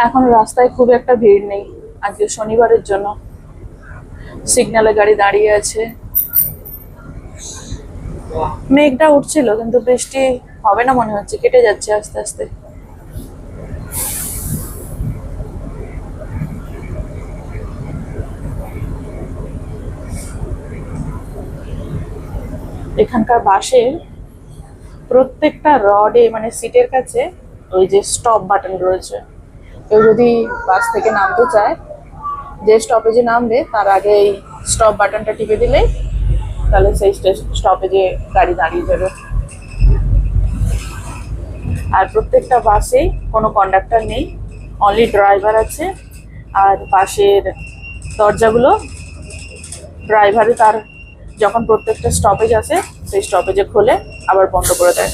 এখন রাস্তায় খুব একটা ভিড় নেই আজকে শনিবারের জন্য। সিগন্যালে গাড়ি দাঁড়িয়ে আছে। মেঘটা উঠছিল কিন্তু বৃষ্টি হবে না মনে হচ্ছে, কেটে যাচ্ছে আস্তে আস্তে। এখানকার বাসের প্রত্যেকটা রডে মানে সিটের কাছে ওই যে স্টপ বাটন রয়েছে। কেউ যদি বাস থেকে নামতে চায়, যে স্টপেজে নামবে তার আগে এই স্টপ বাটনটা টিপে দিলেই তাহলে সেই স্টপেজে গাড়ি দাঁড়িয়ে যাবে। আর প্রত্যেকটা বাসে কোনো কন্ডাক্টর নেই, অনলি ড্রাইভার আছে। আর বাসের দরজাগুলো ড্রাইভারে তার যখন প্রত্যেকটা স্টপেজ আসে সেই স্টপেজে খোলে আবার বন্ধ করে দেয়।